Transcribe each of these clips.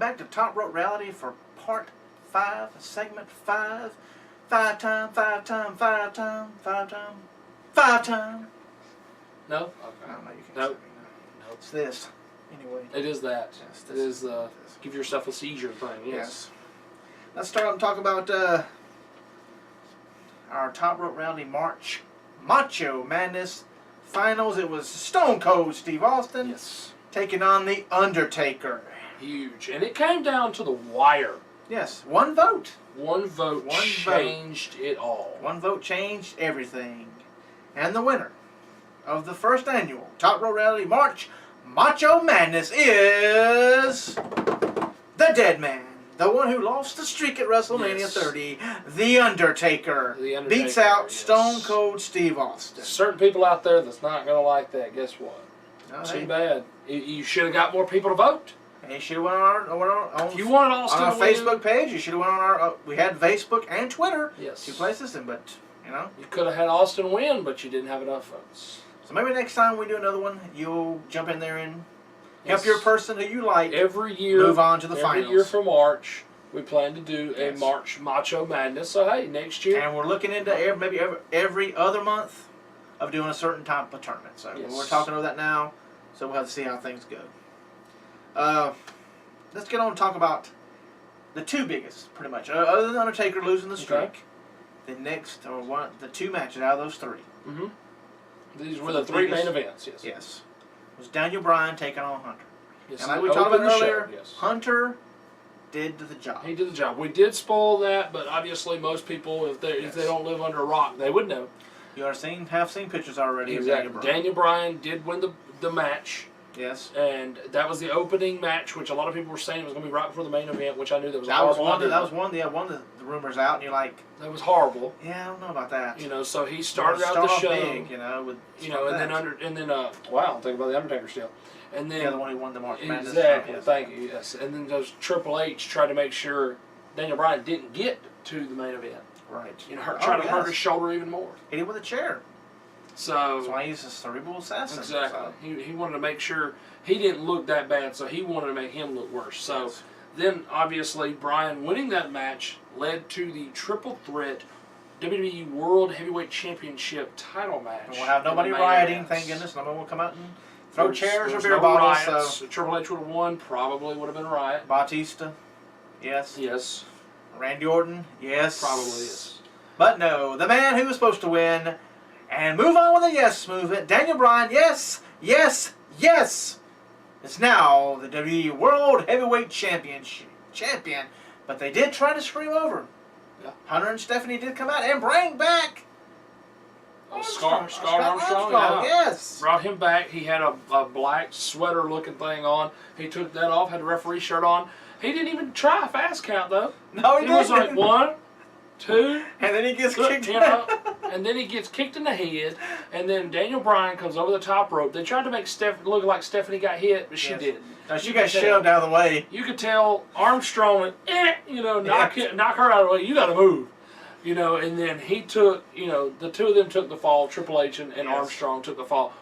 back to Top Rope Reality for Part 5, Segment 5. 5 time, 5 time, 5 time, 5 time, 5 time. No? Okay. No, you can't Nope. say no. Nope. It's this. Anyway. It is that. Yes, It is give yourself a seizure thing, Yes. Let's start and talk about our Top Rope Reality March Macho Madness Finals. It was Stone Cold Steve Austin taking on The Undertaker. Huge. And it came down to the wire. Yes, one vote. One vote changed it all. One vote changed everything. And the winner of the first annual Top Rope Reality March Macho Madness is the Dead Man. The one who lost the streak at WrestleMania 30, The Undertaker. The Undertaker beats out Stone Cold Steve Austin. Certain people out there that's not going to like that. Guess what? No, Too bad. You should have got more people to vote. You should have went on If you wanted Austin on our to win, Facebook page. You should have went on our. We had Facebook and Twitter. Yes. 2 places, but you know. You could have had Austin win, but you didn't have enough votes. So maybe next time we do another one, you'll jump in there and help your person who you like. Every year, move on to the finals. Every year for March, we plan to do a March Macho Madness. So hey, next year. And we're looking into every other month of doing a certain type of tournament. So we're talking about that now. So we'll have to see how things go. Let's get on and talk about the 2 biggest, pretty much. Other than Undertaker losing the streak, the next, the 2 matches out of those 3. Mm-hmm. These were the 3 main events, yes. Yes. It was Daniel Bryan taking on Hunter. Yes, and like we talked about earlier, yes. Hunter did the job. He did the job. We did spoil that, but obviously most people, if they don't live under a rock, they would know. You have seen pictures already Exactly. of Daniel Bryan. Daniel Bryan did win the match. Yes. And that was the opening match, which a lot of people were saying it was going to be right before the main event, which I knew that was that horrible. was one of the rumors out, and you're like, that was horrible. Yeah, I don't know about that. You know, so he started out the show, big, and then wow, I'm thinking about the Undertaker still, and then the one who won the March Madness. Exactly, thank you. Yes, and then those Triple H tried to make sure Daniel Bryan didn't get to the main event. Right. You know, trying to hurt his shoulder even more. Hit him with a chair. So that's why he's a cerebral assassin. Exactly. So. He wanted to make sure he didn't look that bad, so he wanted to make him look worse. So then, obviously, Bryan winning that match led to the triple threat WWE World Heavyweight Championship title match. And we'll have nobody rioting, thank goodness. Nobody will come out and throw chairs or beer bottles. So Triple H would have won. Probably would have been a riot. Batista, yes. Yes. Randy Orton, yes. Probably yes. But no, the man who was supposed to win and move on with the yes movement, Daniel Bryan, yes, yes, yes. It's now the WWE World Heavyweight champion. But they did try to screw him over. Yeah. Hunter and Stephanie did come out and bring back Scar Armstrong, yes. Brought him back. He had a black sweater-looking thing on. He took that off, had the referee shirt on. He didn't even try a fast count, though. No, he didn't. He was like 1, 2, and then he gets kicked and then he gets kicked in the head, and then Daniel Bryan comes over the top rope. They tried to make look like Stephanie got hit, but she didn't. No, she got shoved out of the way. You could tell Armstrong went, knock her out of the way. You got to move. And then he took, the 2 of them took the fall. Triple H and Armstrong took the fall.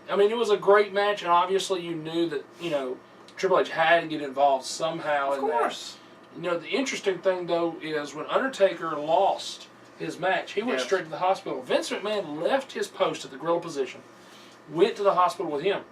I mean, it was a great match, and obviously you knew that, Triple H had to get involved somehow in that. Of course. The interesting thing, though, is when Undertaker lost his match, he went straight to the hospital. Vince McMahon left his post at the gorilla position, went to the hospital with him.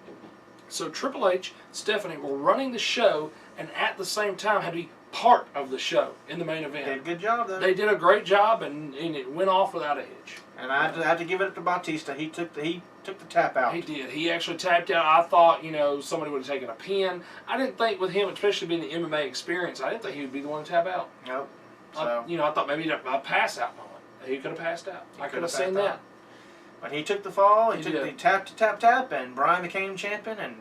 So Triple H, Stephanie were running the show, and at the same time had to be part of the show in the main event. They did a good job, though. They did a great job, and it went off without a hitch. And I had to give it up to Batista. He took the tap out. He did. He actually tapped out. I thought, somebody would have taken a pin. I didn't think with him, especially being the MMA experience, I didn't think he would be the one to tap out. Nope. So. I thought maybe a pass out moment. He could have passed out. I could have seen that. But he took the fall. He took the tap, and Bryan became champion, and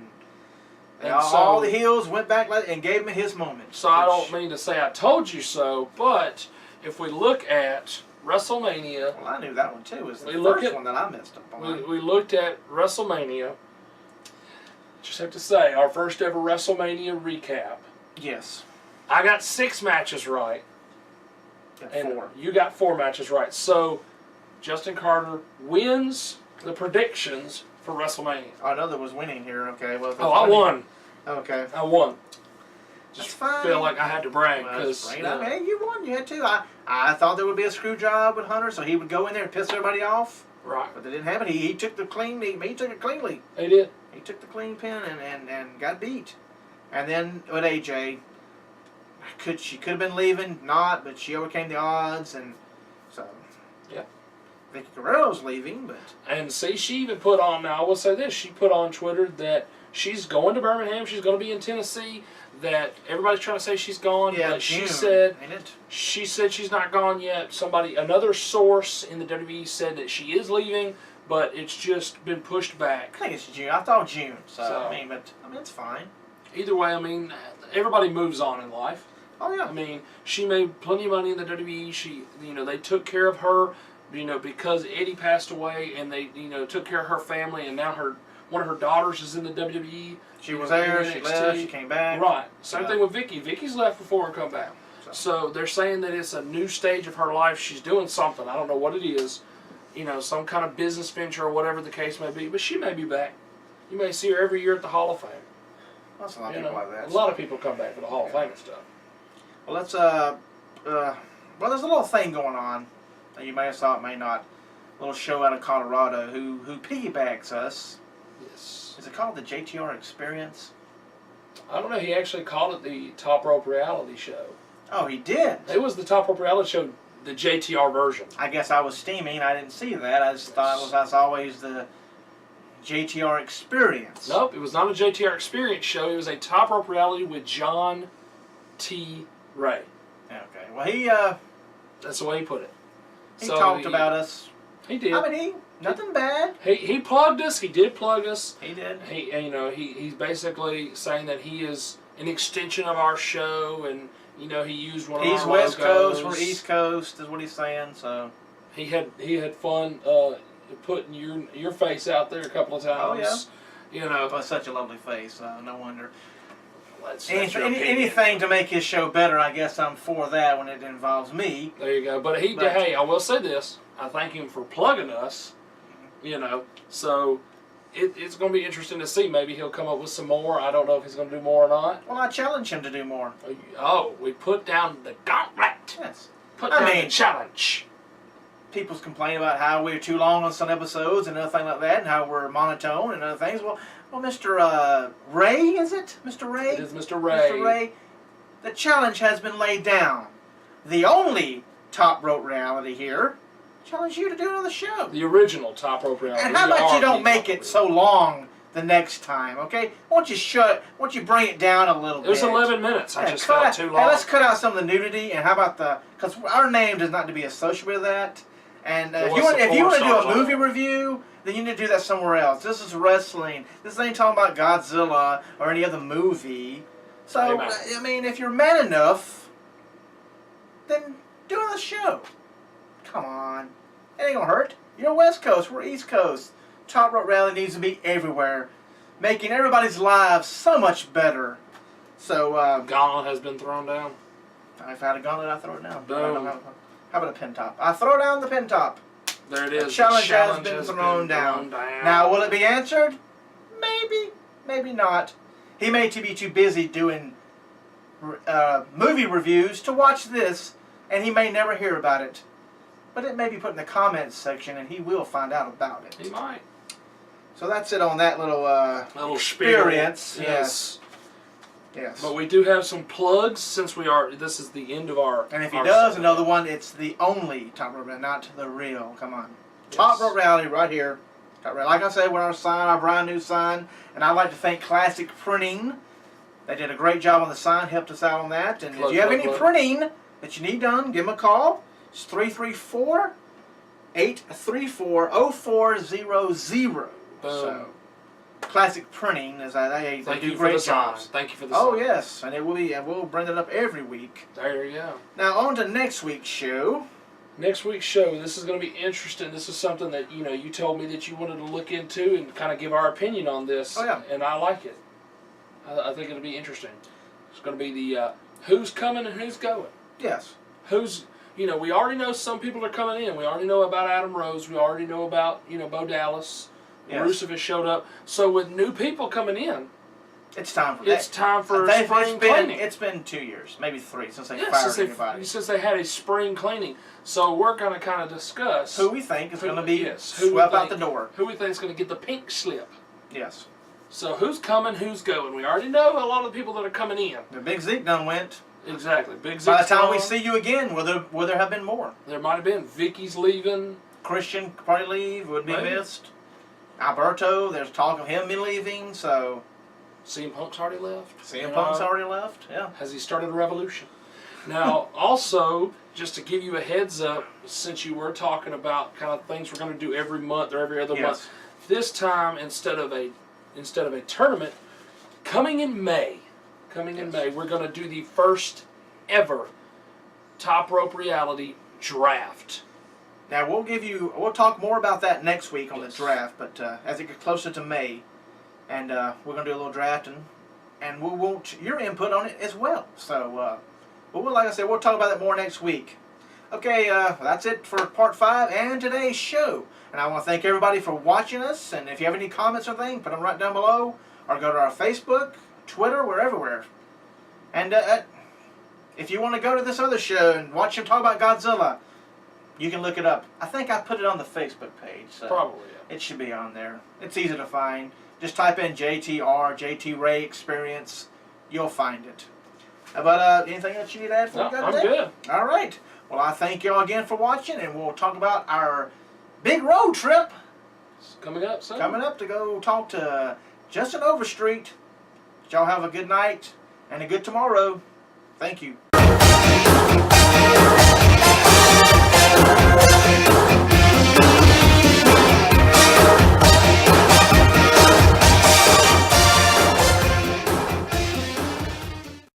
all the heels went back and gave him his moment. So I don't mean to say I told you so, but if we look at WrestleMania. Well, I knew that one too. It was the first one that I messed up on. We looked at WrestleMania. Just have to say, our first ever WrestleMania recap. Yes. I got 6 matches right. And 4. You got 4 matches right. So, Justin Carter wins the predictions for WrestleMania. I know that was winning here. Okay. Well. I won. Okay. I won. That's Just fine. feel like I had to brag Well, because that's great. I mean, hey, you won. You had to. I thought there would be a screw job with Hunter, so he would go in there and piss everybody off. right, But that didn't happen. He took the clean. He took it cleanly. he did. He took the clean pin and got beat. And then with AJ, she could have been leaving, not, but she overcame the odds, and so. Yeah. Vicky Guerrero's leaving, but And see, she even put on, now I will say this, she put on Twitter that she's going to Birmingham, she's going to be in Tennessee, that everybody's trying to say she's gone, yeah, but June, she said ain't it? she's not gone yet. Another source in the WWE said that she is leaving, but it's just been pushed back. I think it's June. I thought June. So So- I mean, it's fine. Either way, I mean, everybody moves on in life. Oh yeah. I mean, she made plenty of money in the WWE. She, they took care of her, because Eddie passed away, and they, took care of her family, and now one of her daughters is in the WWE. She was there. in She NXT. left. She came back. Right. Same Yeah. thing with Vicky. Vicky's left before her come back. So they're saying that it's a new stage of her life. She's doing something. I don't know what it is. Some kind of business venture or whatever the case may be. But she may be back. You may see her every year at the Hall of Fame. That's a lot of people like that. A lot of people come back for the Hall of Fame and stuff. Well, let's well, there's a little thing going on that you may have saw, it may not. A little show out of Colorado who piggybacks us. Yes. Is it called the JTR Experience? I don't know. He actually called it the Top Rope Reality Show. Oh, he did. It was the Top Rope Reality Show, the JTR version. I guess I was steaming. I didn't see that. I just thought it was as always the JTR Experience. Nope, it was not a JTR Experience show. It was a Top Rope Reality with John T. Ray. Okay. Well, he That's the way he put it. talked about us. He did. I mean, nothing bad. He plugged us. He did plug us. He did. He's basically saying that he is an extension of our show, and he used one of He's our West logos. Coast, we're East Coast, is what he's saying. So He had fun putting your face out there a couple of times. Oh, but such a lovely face. No wonder. That's your opinion. Anything to make his show better, I guess I'm for that when it involves me. There you go. But hey, I will say this. I thank him for plugging us. So it's going to be interesting to see. Maybe he'll come up with some more. I don't know if he's going to do more or not. Well, I challenge him to do more. Oh, we put down the gauntlet. Yes. Put down the challenge. People's complain about how we're too long on some episodes and other things like that, and how we're monotone and other things. Well, Mr. Ray, is it? Mr. Ray? It is Mr. Ray. Mr. Ray, the challenge has been laid down. The only Top Rope Reality here. Challenge you to do another show. The original Top Rope Reality. And how about you don't RP make Top it Rope so long the next time, okay? Won't you bring it down a little It bit? was 11 minutes. I just cut felt out- too Hey, long. let's cut out some of the nudity, and how about because our name does not to be associated with that. And if you want to do a movie review, then you need to do that somewhere else. This is wrestling. This ain't talking about Godzilla or any other movie. So, Amen. I mean, if you're man enough, then do another show. Come on. It ain't gonna hurt. You're West Coast, we're East Coast. Top Rope Rally needs to be everywhere, making everybody's lives so much better. So, Gauntlet has been thrown down. if I had a gauntlet, I'd throw it down. Boom. How about a pin top? I throw down the pin top. There it is. The challenge has The been thrown down. Now, will it be answered? Maybe. Maybe not. He may be too busy doing movie reviews to watch this, and he may never hear about it. But it may be put in the comments section, and he will find out about it. He might. So that's it on that little Little spiel. experience. Yes. Yes. But we do have some plugs since this is the end of our. And if he our does segment. another one, it's the only Top Rope Rally, not the real. Come on. Top Rope Rally right here. Top Rope. Like I said, with our sign, our brand new sign. And I'd like to thank Classic Printing. They did a great job on the sign, helped us out on that. And if you have any printing that you need done, give them a call. It's 334-834-0400. So, Classic Printing, they do great jobs. Thank you for the Oh sign. yes, and we'll bring it up every week. There you go. Now on to next week's show. Next week's show, this is going to be interesting. This is something that you told me that you wanted to look into and kind of give our opinion on this. Oh, yeah. And I like it. I think it'll be interesting. It's going to be the who's coming and who's going. Yes. We already know some people are coming in. We already know about Adam Rose. We already know about Bo Dallas. Yes. Rusev has showed up. So with new people coming in, It's time for It's that. time for They've- spring cleaning. It's been 2 years, maybe 3, since they Yeah, fired everybody. since they had a spring cleaning. So we're going to kind of discuss Who we think is going to be who we swept out think- the door. who we think is going to get the pink slip. Yes. So who's coming, who's going? We already know a lot of the people that are coming in. The Big Zeke done went. Exactly. Big By the Zeke's time we gone. see you again, will there have been more? There might have been. Vicky's leaving. Christian could probably leave, would be Maybe. missed. Alberto, there's talk of him leaving, so CM Punk's already left. CM You Punk's know, already left. Yeah. Has he started a revolution? Now, also, just to give you a heads up, since you were talking about kind of things we're going to do every month or every other month, this time instead of a tournament, coming in May, we're going to do the first ever Top Rope Reality draft. Now we'll talk more about that next week on Yes. the draft, but as it gets closer to May, and we're gonna do a little drafting, and we'll want your input on it as well. So, but like I said, we'll talk about that more next week. Okay, that's it for part 5 and today's show. And I want to thank everybody for watching us. And if you have any comments or things, put them right down below, or go to our Facebook, Twitter, we're everywhere. And if you want to go to this other show and watch him talk about Godzilla, you can look it up. I think I put it on the Facebook page. So Probably, yeah. it should be on there. It's easy to find. Just type in JTR, JT Ray Experience. You'll find it. But anything else you need to add before No, we go I'm today? good. All right. Well, I thank y'all again for watching, and we'll talk about our big road trip It's coming up soon. coming up to go talk to Justin Overstreet. Y'all have a good night and a good tomorrow. Thank you.